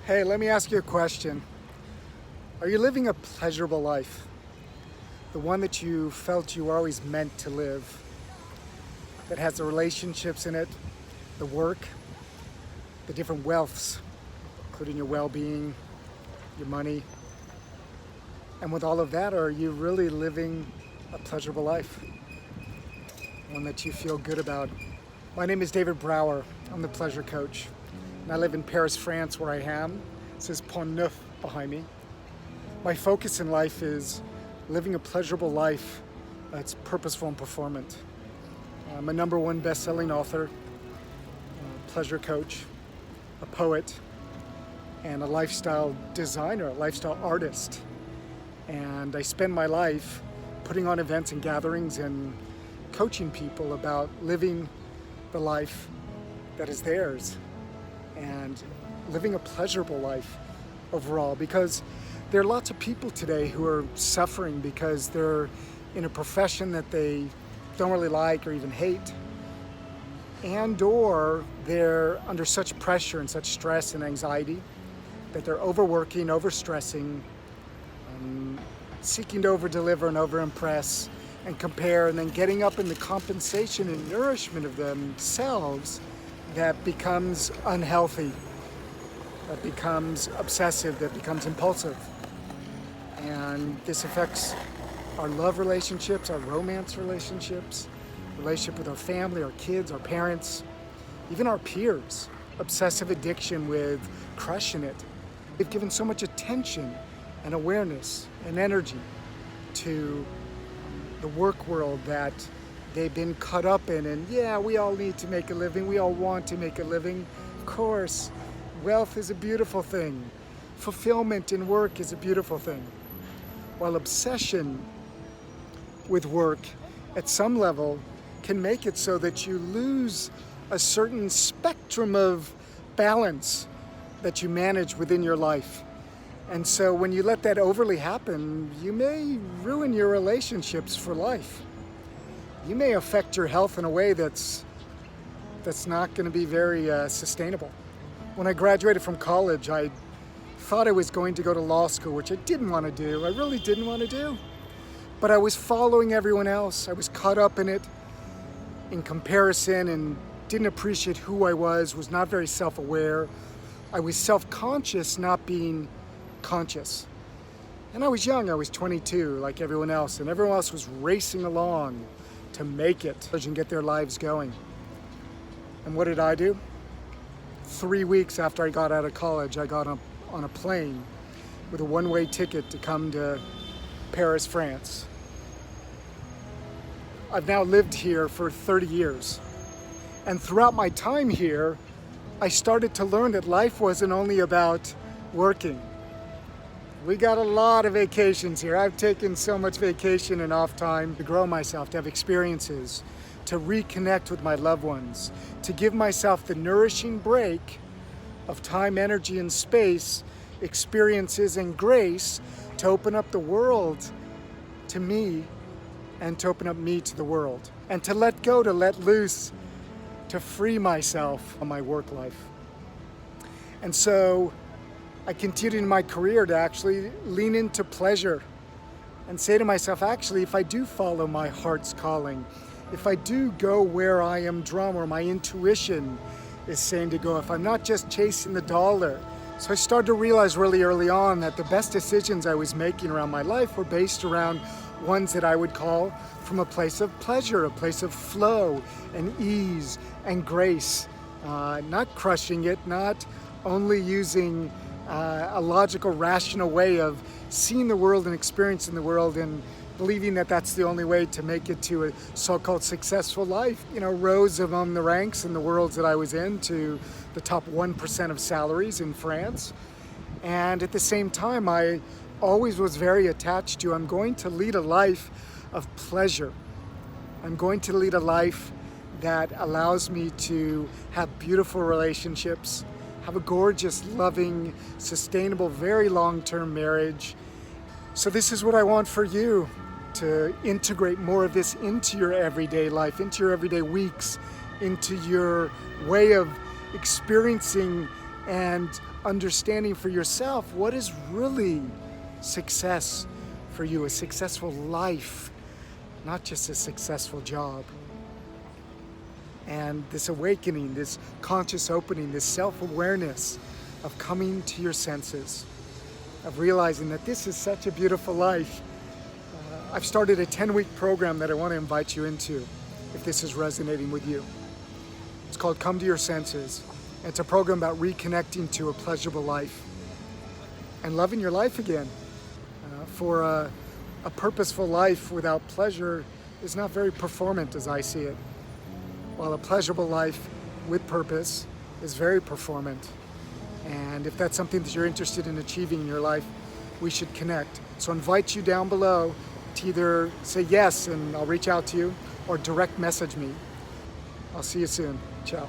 Hey, let me ask you a question. Are you living a pleasurable life? The one that you felt you were always meant to live, that has the relationships in it, the work, the different wealths, including your well-being, your money. And with all of that, are you really living a pleasurable life? One that you feel good about? My name is David Brower. I'm the pleasure coach. And I live in Paris, France, where I am. It says Pont Neuf behind me. My focus in life is living a pleasurable life that's purposeful and performant. I'm a #1 best-selling author, a pleasure coach, a poet, and a lifestyle designer, a lifestyle artist. And I spend my life putting on events and gatherings and coaching people about living the life that is theirs and living a pleasurable life overall, because there are lots of people today who are suffering because they're in a profession that they don't really like or even hate, and or they're under such pressure and such stress and anxiety that they're overworking, overstressing, seeking to over-deliver and over-impress and compare, and then getting up in the compensation and nourishment of themselves that becomes unhealthy, that becomes obsessive, that becomes impulsive. And this affects our love relationships, our romance relationships, relationship with our family, our kids, our parents, even our peers. Obsessive addiction with crushing it. They've given so much attention and awareness and energy to the work world that they've been caught up in. And yeah, we all need to make a living. We all want to make a living. Of course, wealth is a beautiful thing. Fulfillment in work is a beautiful thing. While obsession with work at some level can make it so that you lose a certain spectrum of balance that you manage within your life. And so when you let that overly happen, you may ruin your relationships for life. You may affect your health in a way that's not going to be very sustainable. When I graduated from college, I thought I was going to go to law school, which I didn't want to do. I really didn't want to do. But I was following everyone else. I was caught up in it, in comparison, and didn't appreciate who I was not very self-aware. I was self-conscious, not being conscious. And I was young, I was 22, like everyone else, and everyone else was racing along to make it and get their lives going. And what did I do? 3 weeks after I got out of college, I got on a plane with a one-way ticket to come to Paris, France. I've now lived here for 30 years. And throughout my time here, I started to learn that life wasn't only about working. We got a lot of vacations here. I've taken so much vacation and off time to grow myself, to have experiences, to reconnect with my loved ones, to give myself the nourishing break of time, energy, and space, experiences, and grace to open up the world to me and to open up me to the world, and to let go, to let loose, to free myself from my work life. And so I continued in my career to actually lean into pleasure and say to myself, actually, if I do follow my heart's calling, if I do go where I am drawn, where my intuition is saying to go, if I'm not just chasing the dollar. So I started to realize really early on that the best decisions I was making around my life were based around ones that I would call from a place of pleasure, a place of flow and ease and grace, not crushing it, not only using a logical, rational way of seeing the world and experiencing the world and believing that that's the only way to make it to a so-called successful life. You know, rose among the ranks in the worlds that I was in to the top 1% of salaries in France. And at the same time, I always was very attached to, I'm going to lead a life of pleasure. I'm going to lead a life that allows me to have beautiful relationships, have a gorgeous, loving, sustainable, very long-term marriage. So this is what I want for you, to integrate more of this into your everyday life, into your everyday weeks, into your way of experiencing and understanding for yourself what is really success for you, a successful life, not just a successful job. And this awakening, this conscious opening, this self-awareness of coming to your senses, of realizing that this is such a beautiful life. I've started a 10-week program that I want to invite you into if this is resonating with you. It's called Come to Your Senses. It's a program about reconnecting to a pleasurable life and loving your life again. For a purposeful life without pleasure is not very performant as I see it, while a pleasurable life with purpose is very performant. And if that's something that you're interested in achieving in your life, we should connect. So I invite you down below to either say yes and I'll reach out to you, or direct message me. I'll see you soon. Ciao.